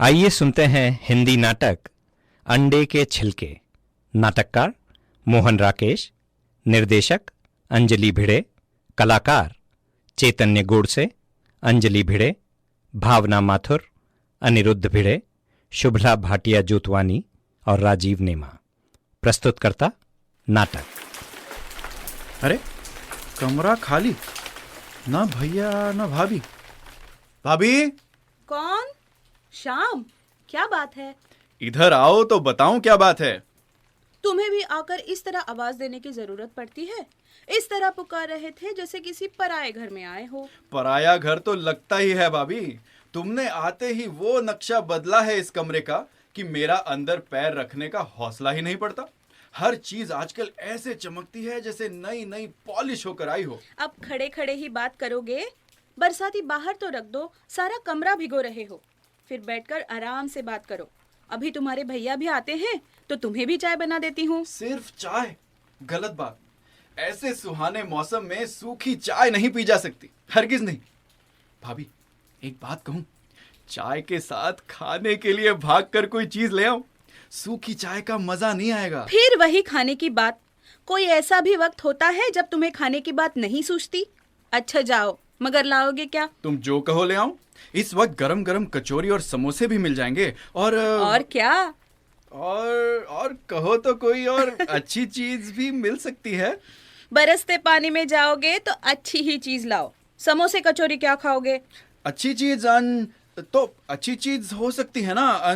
आइए सुनते हैं हिंदी नाटक अंडे के छिलके। नाटककार मोहन राकेश, निर्देशक अंजलि भिड़े, कलाकार चैतन्य गोडसे, अंजलि भिड़े, भावना माथुर, अनिरुद्ध भिड़े, शुभला भाटिया जोतवानी और राजीव नेमा। प्रस्तुतकर्ता नाटक। अरे कमरा खाली, ना भैया ना भाभी। भाभी कौन? श्याम, क्या बात है? इधर आओ तो बताऊं क्या बात है। तुम्हें भी आकर इस तरह आवाज देने की जरूरत पड़ती है? इस तरह पुकार रहे थे जैसे किसी पराये घर में आए हो। पराया घर तो लगता ही है भाभी। तुमने आते ही वो नक्शा बदला है इस कमरे का कि मेरा अंदर पैर रखने का हौसला ही नहीं पड़ता। हर चीज आजकल ऐसे चमकती है जैसे नई नई पॉलिश होकर आई हो। अब खड़े खड़े ही बात करोगे? बरसाती बाहर तो रख दो, सारा कमरा भिगो रहे हो। फिर बैठकर आराम से बात करो। अभी तुम्हारे भैया भी आते हैं तो तुम्हें भी चाय बना देती हूँ। सिर्फ चाय? गलत बात। ऐसे सुहाने मौसम में सूखी चाय नहीं पी जा सकती, हरगिज नहीं। भाभी एक बात कहूँ, चाय के साथ खाने के लिए भागकर कोई चीज ले आओ। सूखी चाय का मजा नहीं आएगा। फिर वही खाने की बात। कोई ऐसा भी वक्त होता है जब तुम्हें खाने की बात नहीं सूझती? अच्छा जाओ, मगर लाओगे क्या? तुम जो कहो ले आऊं। इस वक्त गरम गरम कचौरी और समोसे भी मिल जाएंगे। और क्या? और कहो तो कोई और अच्छी चीज भी मिल सकती है। बरसते पानी में जाओगे तो अच्छी ही चीज लाओ। समोसे कचौरी क्या खाओगे? अच्छी चीज तो अच्छी चीज हो सकती है ना।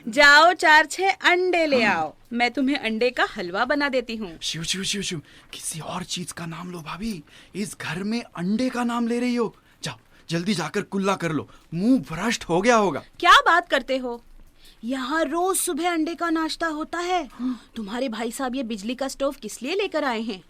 जाओ 4-6 अंडे ले आओ। मैं तुम्हें अंडे का हलवा बना देती हूँ। शिव शिव शिव शिव, किसी और चीज का नाम लो भाभी। इस घर में अंडे का नाम ले रही हो। जाओ जल्दी जाकर कुल्ला कर लो, मुंह भ्रष्ट हो गया होगा। क्या बात करते हो? यहाँ रोज सुबह अंडे का नाश्ता होता है। तुम्हारे भाई साहब ये बिजली का स्टोव किस लिए लेकर आए हैं?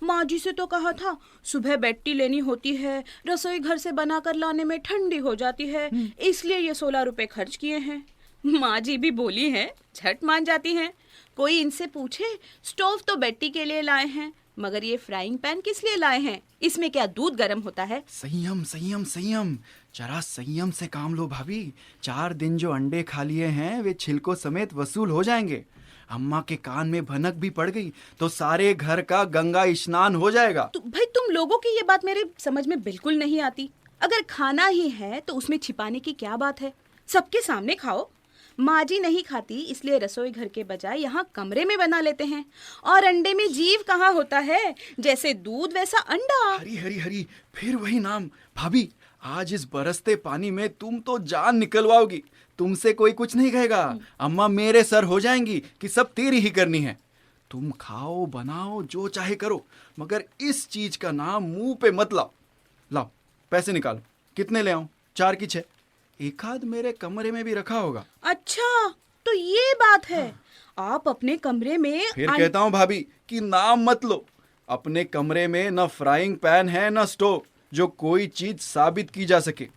माँ जी से तो कहा था सुबह बैट्टी लेनी होती है, रसोई घर से बनाकर लाने में ठंडी हो जाती है, इसलिए ये 16 रुपए खर्च किए हैं। माँ जी भी बोली हैं, झट मान जाती हैं। कोई इनसे पूछे, स्टोव तो बैट्टी के लिए लाए हैं, मगर ये फ्राइंग पैन किस लिए लाए हैं? इसमें क्या दूध गर्म होता है? संयम संयम संयम, जरा संयम से काम लो भाभी। 4 दिन जो अंडे खा लिए हैं वे छिलकों समेत वसूल हो जाएंगे। अम्मा के कान में भनक भी पड़ गई तो सारे घर का गंगा स्नान हो जाएगा। भाई तुम लोगों की ये बात मेरे समझ में बिल्कुल नहीं आती। अगर खाना ही है तो उसमें छिपाने की क्या बात है? सबके सामने खाओ। माँ जी नहीं खाती इसलिए रसोई घर के बजाय यहाँ कमरे में बना लेते हैं। और अंडे में जीव कहाँ होता है? जैसे दूध वैसा अंडा। हरी हरी हरी, फिर वही नाम। भाभी आज इस बरसते पानी में तुम तो जान निकलवाओगी। तुमसे कोई कुछ नहीं कहेगा। अम्मा मेरे सर हो जाएंगी कि सब तेरी ही करनी है। तुम खाओ बनाओ जो चाहे करो, मगर इस चीज का नाम मुंह पे मत लाओ। लाओ पैसे निकालो। कितने ले आऊं? 4 की 6। एक आध मेरे कमरे में भी रखा होगा। अच्छा तो ये बात है। आप अपने कमरे में फिर कहता हूँ भाभी कि नाम मत लो। अपने कमरे में न फ्राइंग पैन है न स्टोव जो कोई चीज साबित की जा सके।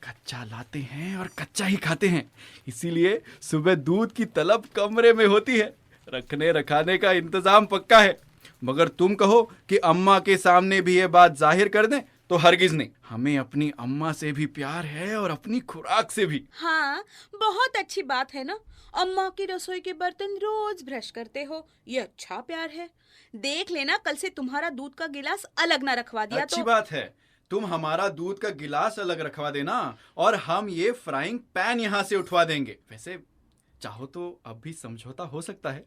कच्चा लाते हैं और कच्चा ही खाते हैं, इसीलिए सुबह दूध की तलब कमरे में होती है। रखने रखाने का इंतजाम पक्का है। मगर तुम कहो कि अम्मा के सामने भी ये बात जाहिर कर दें तो हरगिज नहीं। हमें अपनी अम्मा से भी प्यार है और अपनी खुराक से भी। हाँ, बहुत अच्छी बात है ना। अम्मा की रसोई के बर्तन रोज ब्रश करते हो, ये अच्छा प्यार है। देख लेना कल से तुम्हारा दूध का गिलास अलग ना रखवा दिया अच्छी तो। बात है, तुम हमारा दूध का गिलास अलग रखवा देना और हम ये फ्राइंग पैन यहाँ से उठवा देंगे। वैसे चाहो तो अब भी समझौता हो सकता है।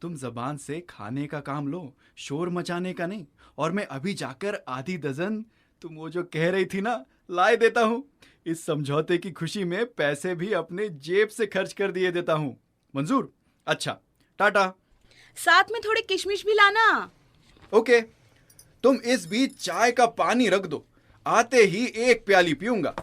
तुम जबान से खाने का काम लो, शोर मचाने का नहीं। और मैं अभी जाकर आधी डजन तुम वो जो कह रही थी ना लाए देता हूँ। इस समझौते की खुशी में पैसे भी अपने जेब से खर्च कर दिए देता हूँ। मंजूर? अच्छा टाटा। साथ में थोड़ी किशमिश भी लाना। ओके, तुम इस बीच चाय का पानी रख दो, आते ही 1 प्याली पीऊंगा।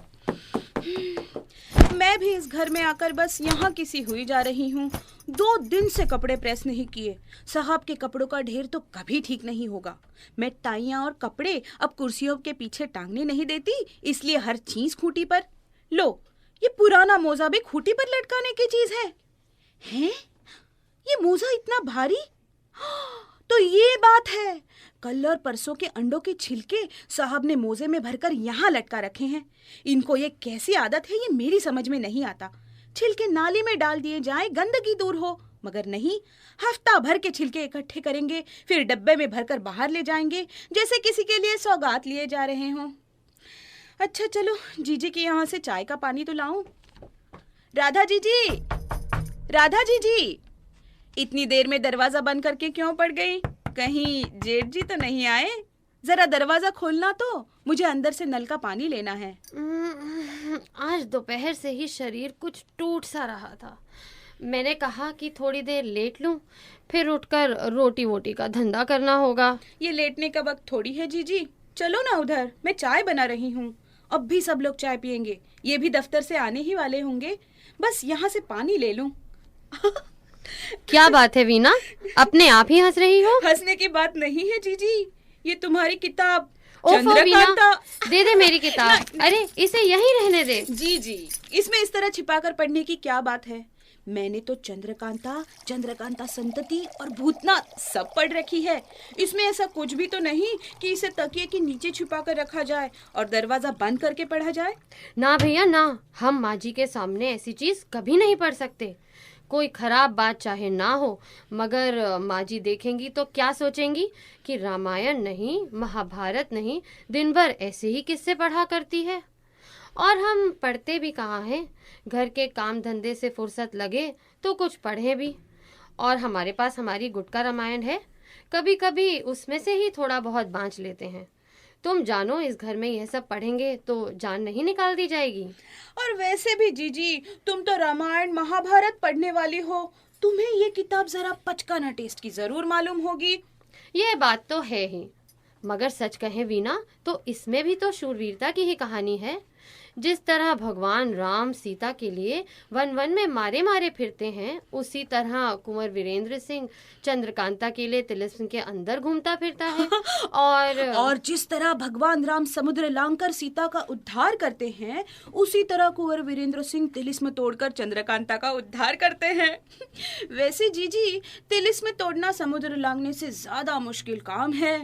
मैं भी इस घर में आकर बस यहाँ किसी हुई जा रही हूँ। 2 दिन से कपड़े प्रेस नहीं किए। साहब के कपड़ों का ढेर तो कभी ठीक नहीं होगा। मैं टाइयाँ और कपड़े अब कुर्सियों के पीछे टांगने नहीं देती, इसलिए हर चीज खूंटी पर। लो, ये पुराना मोजा भी खूंटी पर लटकाने की चीज है। हैं? ये मोजा इतना भारी? तो ये बात है। कल और परसों के अंडों के छिलके साहब ने मोजे में भरकर यहाँ लटका रखे हैं। इनको ये कैसी आदत है ये मेरी समझ में नहीं आता। छिलके नाली में डाल दिए जाएं, गंदगी दूर हो। मगर नहीं, हफ्ता भर के छिलके इकट्ठे करेंगे, फिर डब्बे में भरकर बाहर ले जाएंगे, जैसे किसी के लिए सौगात लिए जा रहे हों। अच्छा चलो, जीजी के यहाँ से चाय का पानी तो लाऊं। राधा जीजी, राधा जीजी, इतनी देर में दरवाजा बंद करके क्यों पड़ गई? कहीं जेठ जी तो नहीं आए? जरा दरवाजा खोलना तो, मुझे अंदर से नल का पानी लेना है। आज दोपहर से ही शरीर कुछ टूट सा रहा था। मैंने कहा कि थोड़ी देर लेट लूं, फिर उठकर रोटी वोटी का धंधा करना होगा। ये लेटने का वक्त थोड़ी है जीजी, चलो ना उधर, मैं चाय बना रही हूँ। अब भी सब लोग चाय पियेंगे, ये भी दफ्तर से आने ही वाले होंगे, बस यहाँ से पानी ले लूं। क्या बात है वीना, अपने आप ही हंस रही हो? हंसने की बात नहीं है जीजी, ये तुम्हारी किताब ओफो वीना, चंद्रकांता। दे दे मेरी किताब। अरे इसे यहीं रहने दे। जी, इसमें इस तरह छिपाकर पढ़ने की क्या बात है? मैंने तो चंद्रकांता, चंद्रकांता संतति और भूतनाथ सब पढ़ रखी है। इसमें ऐसा कुछ भी तो नहीं कि इसे तकिए के नीचे छुपा कर रखा जाए और दरवाजा बंद करके पढ़ा जाए। ना भैया ना, हम माँ जी के सामने ऐसी चीज कभी नहीं पढ़ सकते। कोई खराब बात चाहे ना हो, मगर माँ जी देखेंगी तो क्या सोचेंगी कि रामायण नहीं, महाभारत नहीं, दिन भर ऐसे ही किस्से पढ़ा करती है। और हम पढ़ते भी कहाँ हैं? घर के काम धंधे से फुर्सत लगे तो कुछ पढ़े भी। और हमारे पास हमारी गुटका रामायण है, कभी कभी उसमें से ही थोड़ा बहुत बाँच लेते हैं। तुम जानो, इस घर में यह सब पढ़ेंगे तो जान नहीं निकाल दी जाएगी। और वैसे भी जीजी, तुम तो रामायण महाभारत पढ़ने वाली हो, तुम्हें ये किताब जरा पचकाना टेस्ट की जरूर मालूम होगी। ये बात तो है ही, मगर सच कहें वीना तो इसमें भी तो शूरवीरता की ही कहानी है। जिस तरह भगवान राम सीता के लिए वन वन में मारे मारे फिरते हैं, उसी तरह कुंवर वीरेंद्र सिंह चंद्रकांता के लिए तिलिस्म के अंदर घूमता फिरता है। और जिस तरह भगवान राम समुद्र लांघकर सीता का उद्धार करते हैं, उसी तरह कुंवर वीरेंद्र सिंह तिलिस्म तोड़कर चंद्रकांता का उद्धार करते हैं। वैसे जीजी, तिलिस्म तोड़ना समुद्र लांघने से ज्यादा मुश्किल काम है।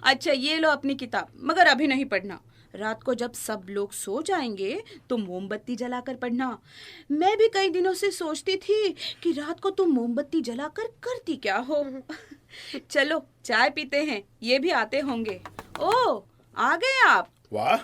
अच्छा ये लो अपनी किताब, मगर अभी नहीं पढ़ना। रात को जब सब लोग सो जाएंगे तो मोमबत्ती जलाकर पढ़ना। मैं भी कई दिनों से सोचती थी कि रात को तुम मोमबत्ती जलाकर करती क्या हो। चलो चाय पीते हैं, ये भी आते होंगे। ओ, आ गए आप। वाह,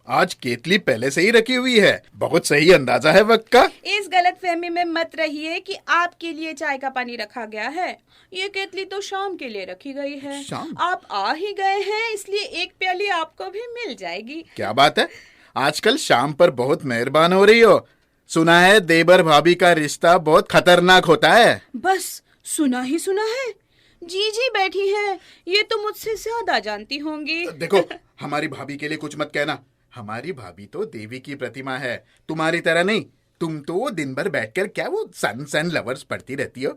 आज केतली पहले से ही रखी हुई है। बहुत सही अंदाजा है वक्त का। इस गलतफहमी में मत रहिए कि आपके लिए चाय का पानी रखा गया है। ये केतली तो शाम के लिए रखी गई है। शाम? आप आ ही गए हैं, इसलिए एक प्याली आपको भी मिल जाएगी। क्या बात है, आजकल शाम पर बहुत मेहरबान हो रही हो। सुना है देवर भाभी का रिश्ता बहुत खतरनाक होता है। बस सुना ही सुना है, जीजी बैठी है, ये तो मुझसे ज्यादा जानती होंगी। देखो, हमारी भाभी के लिए कुछ मत कहना। हमारी भाभी तो देवी की प्रतिमा है, तुम्हारी तरह नहीं। तुम तो दिन भर बैठकर क्या वो सन्स एंड लवर्स पढ़ती रहती हो।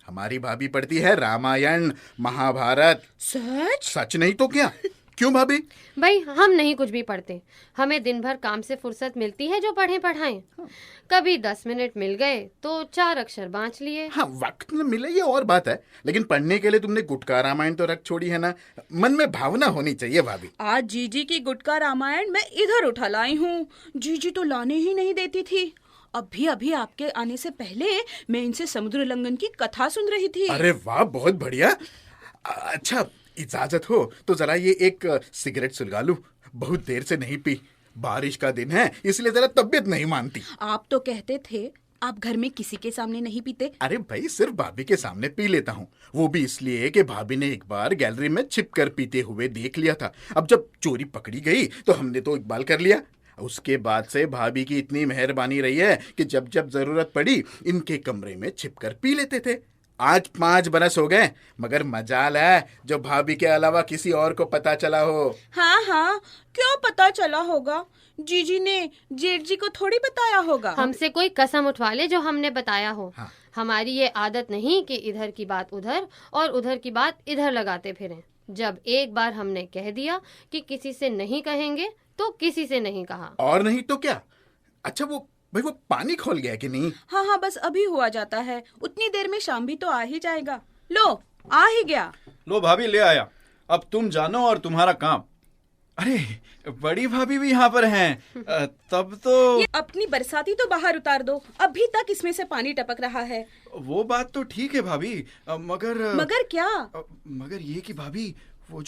हमारी भाभी पढ़ती है रामायण महाभारत। सच? सच नहीं तो क्या? क्यों भाभी? भाई हम नहीं कुछ भी पढ़ते, हमें दिन भर काम से फुर्सत मिलती है जो पढ़े पढ़ाएं। कभी 10 मिनट मिल गए तो 4 अक्षर बाँच लिए। हाँ, वक्त न मिले ये और बात है, लेकिन पढ़ने के लिए तुमने गुटका रामायण तो रख छोड़ी है ना। मन में भावना होनी चाहिए भाभी। आज जीजी की गुटका रामायण मैं इधर उठा लाई हूँ। जीजी तो लाने ही नहीं देती थी। अभी आपके आने से पहले मैं इनसे समुद्र लंघन की कथा सुन रही थी। अरे वाह, बहुत बढ़िया। अच्छा, इजाजत हो तो जरा ये एक सिगरेट सुलगा लूं। बहुत देर से नहीं पी, बारिश का दिन है इसलिए जरा तबीयत नहीं मानती। आप तो कहते थे आप घर में किसी के सामने नहीं पीते। अरे भाई, सिर्फ भाभी के सामने पी लेता हूँ, वो भी इसलिए कि भाभी ने एक बार गैलरी में छिप कर पीते हुए देख लिया था। अब जब चोरी पकड़ी गई तो हमने तो इकबाल कर लिया। उसके बाद से भाभी की इतनी मेहरबानी रही है कि जब जब जरूरत पड़ी इनके कमरे में छिपकर पी लेते थे। आज 5 बरस हो गए, मगर मजाल है जो भाभी के अलावा किसी और को पता चला हो। हाँ, क्यों पता चला होगा? जीजी ने जेठ जी को थोड़ी बताया होगा। हमसे कोई कसम उठवा ले जो हमने बताया हो। हाँ। हमारी ये आदत नहीं कि इधर की बात उधर और उधर की बात इधर लगाते फिरें। जब एक बार हमने कह दिया कि किसी से नहीं कहेंगे तो किसी से नहीं कहा। और नहीं तो क्या। अच्छा वो पानी खोल गया कि नहीं? हाँ, बस अभी हुआ जाता है, उतनी देर में शाम भी तो आ ही जाएगा। लो, आ ही गया। लो भाभी, ले आया। अब तुम जानो और तुम्हारा काम। अरे बड़ी भाभी भी यहाँ पर हैं। तब तो ये अपनी बरसाती तो बाहर उतार दो, अभी तक इसमें से पानी टपक रहा है। वो बात तो ठीक है भाभी, मगर क्या? मगर ये कि भाभी वो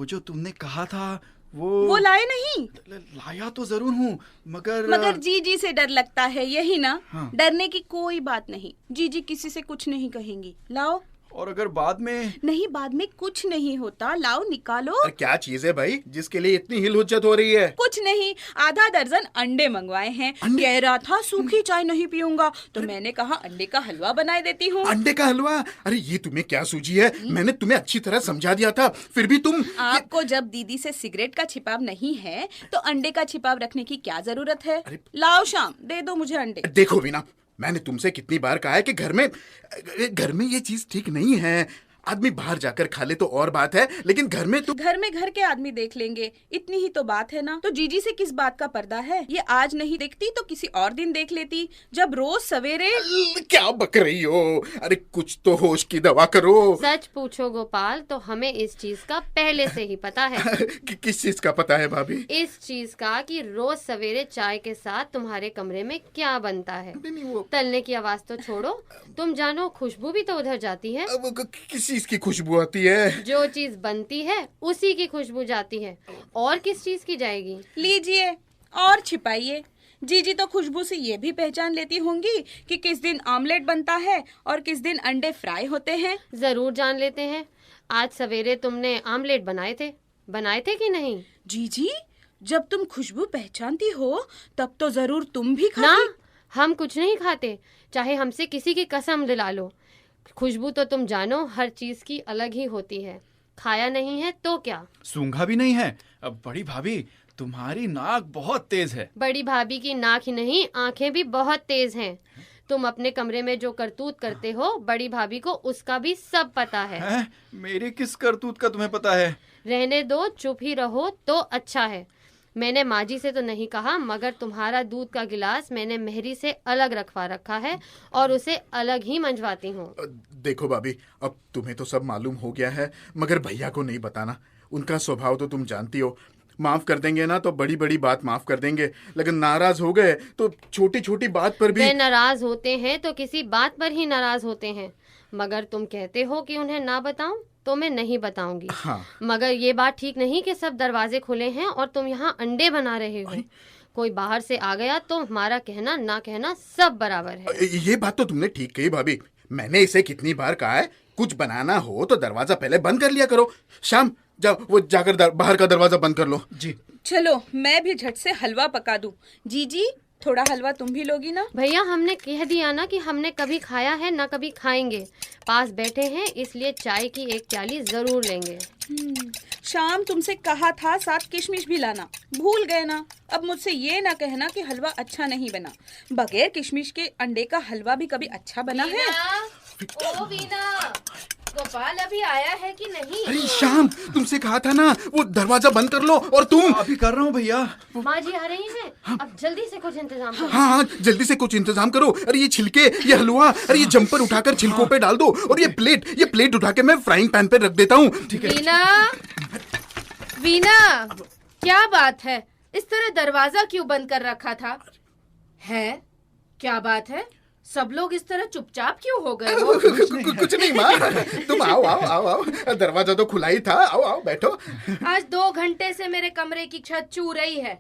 जो तुमने कहा था वो लाए नहीं? लाया तो जरूर हूँ, मगर जीजी से डर लगता है, यही ना? हाँ। डरने की कोई बात नहीं, जीजी किसी से कुछ नहीं कहेंगी। लाओ। और अगर बाद में नहीं, बाद में कुछ नहीं होता, लाओ निकालो। क्या चीज है भाई जिसके लिए इतनी हिलहुज्जत हो रही है? कुछ नहीं, आधा दर्जन अंडे मंगवाए हैं। कह रहा था सूखी चाय नहीं पीऊंगा, तो मैंने कहा अंडे का हलवा बनाए देती हूँ। अंडे का हलवा? अरे ये तुम्हें क्या सूझी है? मैंने तुम्हें अच्छी तरह समझा दिया था, फिर भी तुम। आपको जब दीदी से सिगरेट का छिपाव नहीं है तो अंडे का छिपाव रखने की क्या जरूरत है? लाओ शाम, दे दो मुझे अंडे। देखो वीना, मैंने तुमसे कितनी बार कहा है कि घर में ये चीज ठीक नहीं है। आदमी बाहर जाकर खा ले तो और बात है, लेकिन घर में घर के आदमी देख लेंगे, इतनी ही तो बात है ना। तो जीजी से किस बात का पर्दा है? ये आज नहीं देखती तो किसी और दिन देख लेती, जब रोज सवेरे। क्या बक रही हो? अरे कुछ तो होश की दवा करो। सच पूछो गोपाल तो हमें इस चीज का पहले से ही पता है। किस चीज का पता है भाभी? इस चीज का कि रोज सवेरे चाय के साथ तुम्हारे कमरे में क्या बनता है। तलने की आवाज तो छोड़ो, तुम जानो खुशबू भी तो उधर जाती है। किस चीज की खुशबू आती है? जो चीज बनती है उसी की खुशबू जाती है, और किस चीज की जाएगी? लीजिए और छिपाइए। जीजी तो खुशबू से ये भी पहचान लेती होंगी कि किस दिन ऑमलेट बनता है और किस दिन अंडे फ्राई होते हैं। जरूर जान लेते हैं। आज सवेरे तुमने आमलेट बनाए थे कि नहीं? जीजी, जब तुम खुशबू पहचानती हो तब तो जरूर तुम भी खाती। ना, हम कुछ नहीं खाते, चाहे हमसे किसी की कसम दिला लो। खुशबू तो तुम जानो हर चीज की अलग ही होती है। खाया नहीं है तो क्या? सूंघा भी नहीं है। अब बड़ी भाभी तुम्हारी नाक बहुत तेज है। बड़ी भाभी की नाक ही नहीं, आंखें भी बहुत तेज हैं। तुम अपने कमरे में जो करतूत करते हो, बड़ी भाभी को उसका भी सब पता है। मेरी किस करतूत का तुम्हें पता है? रहने दो, चुप ही रहो तो अच्छा है। मैंने माजी से तो नहीं कहा, मगर तुम्हारा दूध का गिलास मैंने मेहरी से अलग रखवा रखा है और उसे अलग ही मंजवाती हूँ। देखो भाभी, अब तुम्हें तो सब मालूम हो गया है, मगर भैया को नहीं बताना। उनका स्वभाव तो तुम जानती हो। माफ कर देंगे ना तो बड़ी बड़ी बात माफ कर देंगे, लेकिन नाराज हो गए तो छोटी छोटी बात पर भी। वे नाराज होते हैं तो किसी बात पर ही नाराज होते हैं, मगर तुम कहते हो कि उन्हें ना बताऊं तो मैं नहीं बताऊंगी। हाँ। मगर ये बात ठीक नहीं कि सब दरवाजे खुले हैं और तुम यहाँ अंडे बना रहे हो। कोई बाहर से आ गया तो हमारा कहना ना कहना सब बराबर है। ये बात तो तुमने ठीक कही भाभी। मैंने इसे कितनी बार कहा है, कुछ बनाना हो तो दरवाजा पहले बंद कर लिया करो। शाम, जाओ वो जाकर बाहर का दरवाजा बंद कर लो। जी चलो, मैं भी झट से हलवा पका दूं। जीजी, थोड़ा हलवा तुम भी लोगी ना? भैया, हमने कह दिया ना कि हमने कभी खाया है ना कभी खाएंगे। पास बैठे हैं इसलिए चाय की एक प्याली जरूर लेंगे। शाम, तुमसे कहा था साथ किशमिश भी लाना, भूल गए ना? अब मुझसे ये ना कहना कि हलवा अच्छा नहीं बना। बगैर किशमिश के अंडे का हलवा भी कभी अच्छा बना है? ओ वीना, गोपाल अभी आया है कि नहीं? अरे शाम, तुमसे कहा था ना वो दरवाजा बंद कर लो। और तुम? अभी कर रहा हूँ भैया। माँ जी आ रही हैं। अब जल्दी से कुछ इंतजाम करो। हाँ, जल्दी से कुछ इंतजाम करो। अरे ये छिलके, ये हलवा, अरे ये जम्पर उठाकर छिलकों पे डाल दो, और ये प्लेट उठा के मैं फ्राइंग पैन पे रख देता हूँ। वीना, क्या बात है? इस तरह दरवाजा क्यों बंद कर रखा था? है क्या बात है? सब लोग इस तरह चुपचाप क्यों हो गए हो? कुछ नहीं माँ, तुम आओ। दरवाजा तो खुला ही था। आओ बैठो। आज 2 घंटे से मेरे कमरे की छत चू रही है,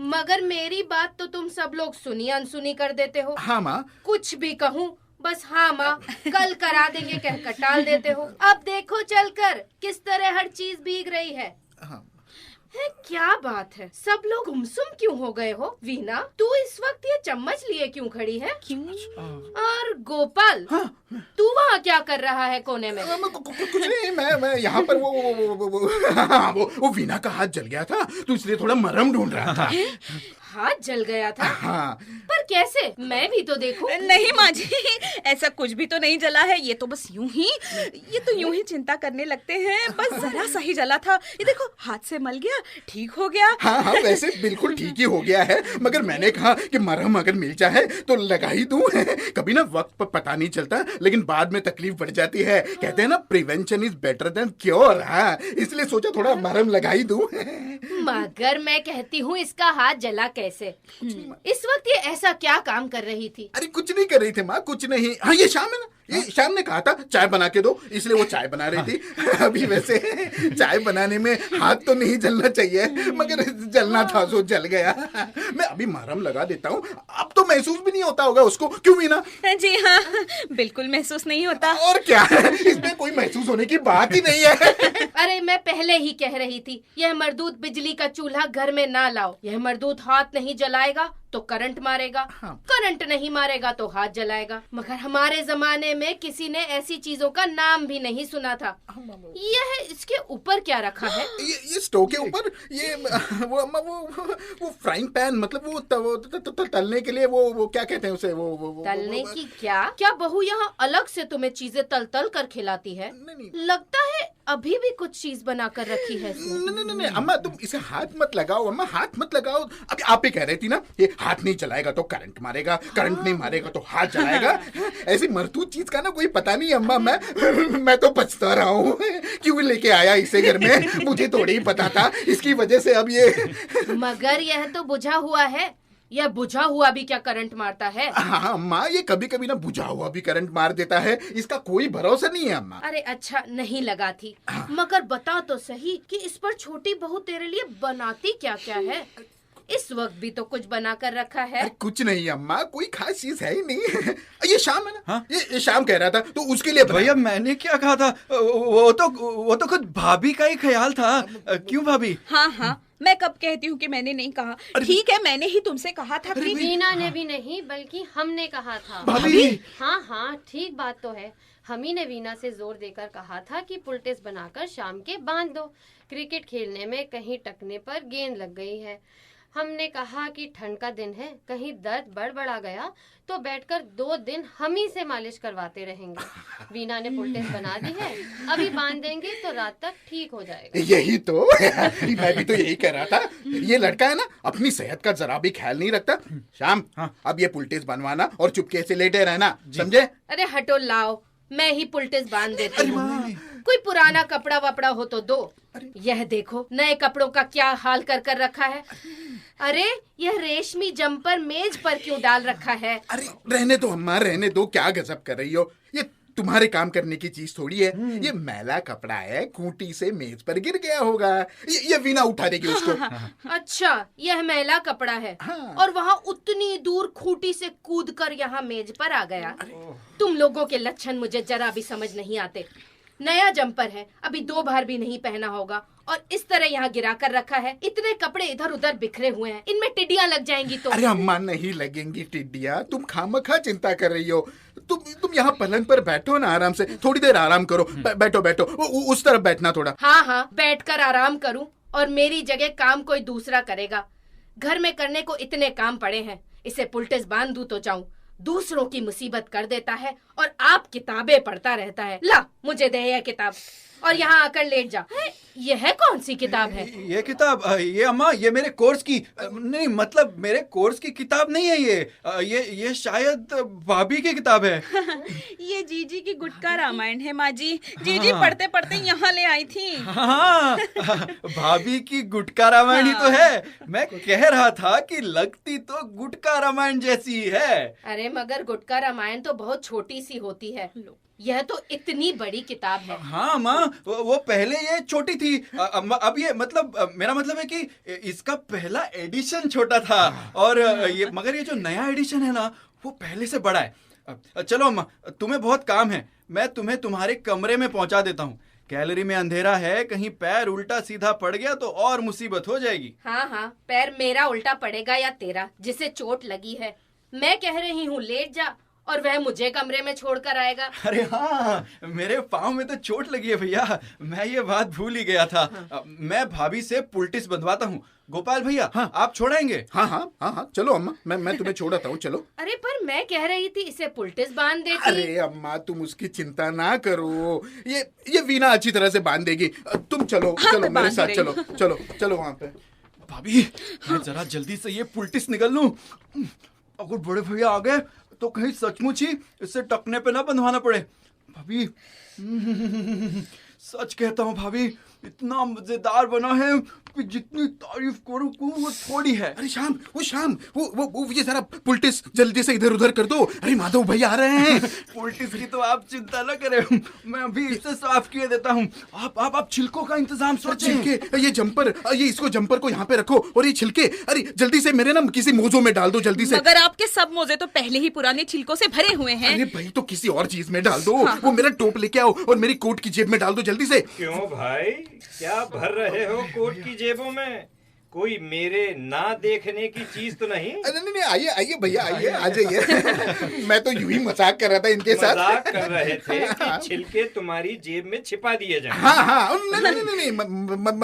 मगर मेरी बात तो तुम सब लोग सुनी अनसुनी कर देते हो। हाँ माँ। कुछ भी कहूँ बस हाँ माँ, कल करा देंगे कहकर टाल देते हो। अब देखो चलकर किस तरह हर चीज भीग रही है। है क्या बात है? सब लोग गुमसुम क्यों हो गए हो? वीना, तू इस वक्त ये चम्मच लिए क्यों खड़ी है? और गोपाल, हाँ? तू वहाँ क्या कर रहा है कोने में? कुछ नहीं, मैं यहाँ पर वो वीना का हाथ जल गया था तो इसलिए थोड़ा मरहम ढूंढ रहा था। हाथ जल गया था? हाँ। पर कैसे? मैं भी तो देखूं। नहीं माँ जी, ऐसा कुछ भी तो नहीं जला है। ये तो बस यूं ही चिंता करने लगते हैं। बस जरा सा ही जला था। ये देखो, हाथ से मल गया, ठीक हो गया। हाँ, वैसे बिल्कुल ठीक ही हो गया है, मगर मैंने कहा कि मरहम अगर मिल जाए तो लगा ही दूं। कभी ना वक्त पर पता नहीं चलता, लेकिन बाद में तकलीफ बढ़ जाती है। कहते हैं ना, prevention is better than cure. हाँ, इसलिए सोचा थोड़ा मरहम लगा ही दूं। मगर मैं कहती हूँ इसका हाथ जला कैसे? इस वक्त ये ऐसा क्या काम कर रही थी? अरे कुछ नहीं कर रही थी माँ, कुछ नहीं। हाँ ये शाम है ना, ये शाम ने कहा था चाय बना के दो, इसलिए वो चाय बना रही थी। अभी वैसे चाय बनाने में हाथ तो नहीं जलना चाहिए, मगर जलना था सो जल गया। मैं अभी मरहम लगा देता हूँ, अब तो महसूस भी नहीं होता होगा उसको, क्यों मीना? जी हाँ, बिल्कुल महसूस नहीं होता। और क्या है, इसमें कोई महसूस होने की बात ही नहीं है। अरे मैं पहले ही कह रही थी, यह मरदूत बिजली का चूल्हा घर में ना लाओ। यह मरदूत हाथ नहीं जलाएगा तो करंट मारेगा, करंट नहीं मारेगा तो हाथ जलाएगा। मगर हमारे जमाने में किसी ने ऐसी चीजों का नाम भी नहीं सुना था। यह इसके ऊपर क्या रखा है? ये स्टोव के ऊपर ये वो फ्राइंग पैन, मतलब वो तलने के लिए वो क्या कहते हैं उसे, वो तलने की क्या बहू यहाँ अलग से तुम्हें चीजें तल तल कर खिलाती है? लगता है अभी भी कुछ चीज बना कर रखी है इसने। नहीं अम्मा, तुम इसे हाथ मत लगाओ। अम्मा हाथ मत लगाओ। अभी आप ही कह रही थी ना, ये हाथ नहीं चलाएगा तो करंट मारेगा, करंट नहीं मारेगा तो हाथ जलाएगा। ऐसी मरतूत चीज का ना कोई पता नहीं अम्मा। मैं तो पछता रहा हूँ, क्यों लेके आया इसे घर में, मुझे थोड़ी ही पता था इसकी वजह से अब ये। मगर यह तो बुझा हुआ है, यह बुझा हुआ भी क्या करंट मारता है? हाँ अम्मा, ये कभी कभी ना बुझा हुआ भी करंट मार देता है, इसका कोई भरोसा नहीं है अम्मा। अरे अच्छा, नहीं लगा थी, मगर बता तो सही कि इस पर छोटी बहू तेरे लिए बनाती क्या क्या है? इस वक्त भी तो कुछ बना कर रखा है। अरे कुछ नहीं अम्मा, कोई खास चीज है ही नहीं। ये शाम है ना, हाँ? ये शाम कह रहा था तो उसके लिए भैया मैंने क्या कहा था, वो तो खुद भाभी का ही ख्याल था। क्यों भाभी? हाँ, मैं कब कहती हूँ कि मैंने नहीं कहा। ठीक है, मैंने ही तुमसे कहा था कि वीना ने भी नहीं बल्कि हमने कहा था। भाभी? हाँ, ठीक बात तो है। हम ही ने वीना से जोर देकर कहा था कि पुलटेस बनाकर शाम के बांध दो। क्रिकेट खेलने में कहीं टकने पर गेंद लग गई है। हमने कहा कि ठंड का दिन है, कहीं दर्द बड़ा गया तो बैठकर 2 दिन हम ही से मालिश करवाते रहेंगे। वीना ने पुलटेस बना दी है, अभी बांध देंगे तो रात तक ठीक हो जाएगा। यही तो मैं भी तो यही कह रहा था। ये लड़का है ना, अपनी सेहत का जरा भी ख्याल नहीं रखता। शाम, अब ये पुलटेस बनवाना और चुपके से लेटे रहना, समझे? अरे हटो, लाओ मैं ही पुलटेस बांध देती हूँ। कोई पुराना कपड़ा वपड़ा हो तो दो। यह देखो नए कपड़ों का क्या हाल कर रखा है। अरे यह रेशमी जम्पर मेज पर क्यों डाल रखा है? अरे रहने दो अम्मा, रहने दो, क्या गजब कर रही हो। ये तुम्हारे काम करने की चीज थोड़ी है। ये मैला कपड़ा है, खूंटी से मेज पर गिर गया होगा, ये वीना उठा देगी उसको। अच्छा, यह मैला कपड़ा है और वहाँ उतनी दूर खूंटी से कूदकर यहाँ मेज पर आ गया। तुम लोगों के लक्षण मुझे जरा भी समझ नहीं आते। नया जंपर है, अभी 2 बार भी नहीं पहना होगा और इस तरह यहाँ गिरा कर रखा है। इतने कपड़े इधर उधर बिखरे हुए हैं, इनमें टिड्डियाँ लग जाएंगी तो। अरे अम्मा नहीं लगेंगी टिड्डियाँ, तुम खामखा चिंता कर रही हो। तुम यहाँ पलंग पर बैठो ना, आराम से थोड़ी देर आराम करो। बैठो उस तरफ बैठना थोड़ा। हाँ, बैठकर आराम करूँ और मेरी जगह काम कोई दूसरा करेगा। घर में करने को इतने काम पड़े हैं, इसे पुलटेस बांध दूं तो जाऊं। दूसरों की मुसीबत कर देता है और आप किताबें पढ़ता रहता है। ला मुझे दे यह किताब और यहाँ आकर लेट जा। यह कौन सी किताब है? ये किताब, ये अम्मा, ये मेरे कोर्स की, नहीं मतलब मेरे कोर्स की किताब नहीं है। ये शायद भाभी की किताब है। ये जीजी की गुटका रामायण है माँ जी। जीजी पढ़ते पढ़ते यहाँ ले आई थी। हाँ, भाभी की गुटका रामायण ही तो है। मैं कह रहा था कि लगती तो गुटका रामायण जैसी है। अरे मगर गुटका रामायण तो बहुत छोटी सी होती है, यह तो इतनी बड़ी किताब है। हाँ माँ, वो पहले ये छोटी थी, अब ये मतलब मेरा मतलब है कि इसका पहला एडिशन छोटा था और मगर ये जो नया एडिशन है ना, वो पहले से बड़ा है। चलो अम्मा, तुम्हें बहुत काम है, मैं तुम्हें तुम्हारे कमरे में पहुंचा देता हूँ। गैलरी में अंधेरा है, कहीं पैर उल्टा सीधा पड़ गया तो और मुसीबत हो जाएगी। हाँ, पैर मेरा उल्टा पड़ेगा या तेरा, जिसे चोट लगी है। मैं कह रही हूँ लेट जा और वह मुझे कमरे में छोड़कर आएगा। अरे हाँ, मेरे पाँव में तो चोट लगी है भैया, मैं ये बात भूल ही गया था। मैं भाभी से पुलटिस बंधवाता हूँ। गोपाल भैया, आप छोड़ाएंगे? हाँ, चलो अम्मा, मैं तुम्हें छोड़ता हूँ, चलो। अरे पर मैं कह रही थी इसे पुलटिस बांध देती। अरे अम्मा तुम उसकी चिंता ना करो, ये वीना अच्छी तरह से बांध देगी। तुम चलो मेरे साथ, चलो वहाँ पे। भाभी, मैं जरा जल्दी से ये पुलटिस निकल लूं। अगर बड़े भैया आ गए तो कहीं सचमुच ही इससे टकने पे ना बंधवाना पड़े। भाभी, सच कहता हूँ भाभी, इतना मजेदार बना है कि जितनी तारीफ करूं वो थोड़ी है। अरे श्याम, वो ये जरा पुलटिस जल्दी से इधर उधर कर दो। अरे माधव भैया आ रहे हैं। पुलटिस की तो आप चिंता न करें, मैं अभी इसे साफ किए देता हूँ। आप छिलकों का इंतजाम सोचें। छिलके, ये जंपर, ये इसको जंपर को यहाँ पे रखो, और ये छिलके अरे जल्दी से मेरे ना किसी मोजों में डाल दो जल्दी से। मगर आपके सब मोजे तो पहले ही पुराने छिलकों से भरे हुए हैं। अरे भाई तो किसी और चीज में डाल दो। वो मेरा टोप लेके आओ और मेरी कोट की जेब में डाल दो जल्दी से। क्यों भाई, क्या भर रहे हो कोट की जेबों में? कोई मेरे ना देखने की चीज तो नहीं? नहीं, आइए भैया, आइए, आ जाइए। मैं तो यूं ही मजाक कर रहा था इनके साथ। मजाक कर रहे थे कि छिलके तुम्हारी जेब में छिपा दिए जाएं। हाँ, नहीं,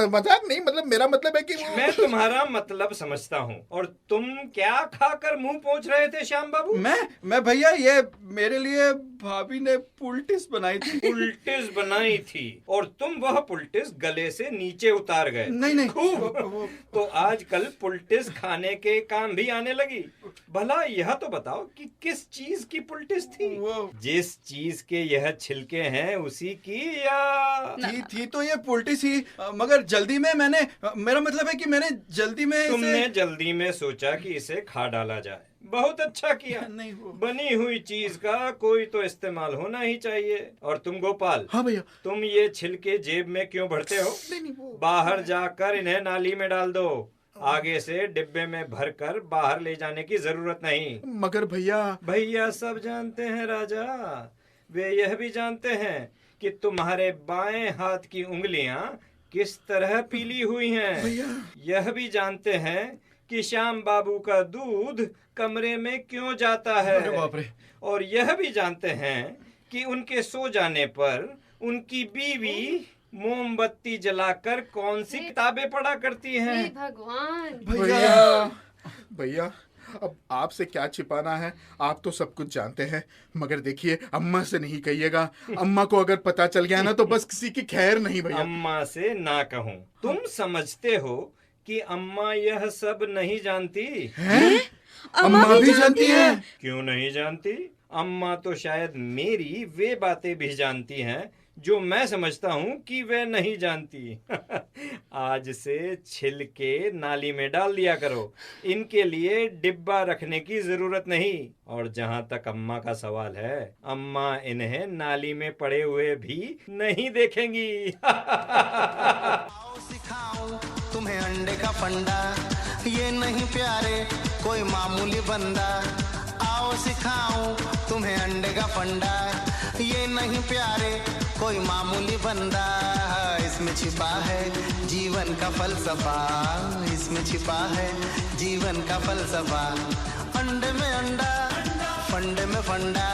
मजाक नहीं, मतलब मेरा मतलब है कि मैं तुम्हारा मतलब समझता हूँ। और तुम क्या खाकर मुंह पोंछ रहे थे श्याम बाबू? मैं भैया, ये मेरे लिए भाभी ने पुलटिस बनाई थी। पुलटिस बनाई थी और तुम वह पुलटिस गले से नीचे उतार गए। नहीं खूब। तो आजकल पुलटिस खाने के काम भी आने लगी। भला यह तो बताओ कि किस चीज की पुलटिस थी? जिस चीज के यह छिलके हैं उसी की, या थी तो ये पुलटिस ही, मगर जल्दी में मेरा मतलब है कि मैंने जल्दी में तुमने जल्दी में सोचा कि इसे खा डाला जाए। बहुत अच्छा किया। नहीं हो। बनी हुई चीज का कोई तो इस्तेमाल होना ही चाहिए। और तुम गोपाल, हाँ भैया, तुम ये छिलके जेब में क्यों भरते हो? बाहर जाकर इन्हें नाली में डाल दो। आगे से डिब्बे में भरकर बाहर ले जाने की जरूरत नहीं। मगर भैया सब जानते हैं राजा। वे यह भी जानते हैं कि तुम्हारे बाएं हाथ की उंगलियां किस तरह पीली हुई हैं। यह भी जानते हैं कि श्याम बाबू का दूध कमरे में क्यों जाता है। अरे बाप रे। और यह भी जानते हैं कि उनके सो जाने पर उनकी बीवी मोमबत्ती जलाकर कौन सी किताबें पढ़ा करती हैं। हे भगवान। भैया, अब आपसे क्या छिपाना है, आप तो सब कुछ जानते हैं। मगर देखिए, अम्मा से नहीं कहिएगा। अम्मा को अगर पता चल गया ना तो बस किसी की खैर नहीं भैया। अम्मा से ना कहूँ। तुम समझते हो कि अम्मा यह सब नहीं जानती हैं? अम्मा भी जानती है? क्यों नहीं जानती? अम्मा तो शायद मेरी वे बातें भी जानती हैं जो मैं समझता हूँ कि वे नहीं जानती। आज से छिलके नाली में डाल दिया करो। इनके लिए डिब्बा रखने की जरूरत नहीं। और जहाँ तक अम्मा का सवाल है, अम्मा इन्हें नाली में पड़े हुए भी नहीं देखेंगी। सिखाऊं तुम्हें अंडे का फंडा, ये नहीं प्यारे कोई मामूली बंदा। आओ सिखाऊं तुम्हें अंडे का फंडा, ये नहीं प्यारे कोई मामूली बंदा। इसमें छिपा है जीवन का फलसफा, इसमें छिपा है जीवन का फलसफा। अंडे में अंडा, फंडे में फंडा,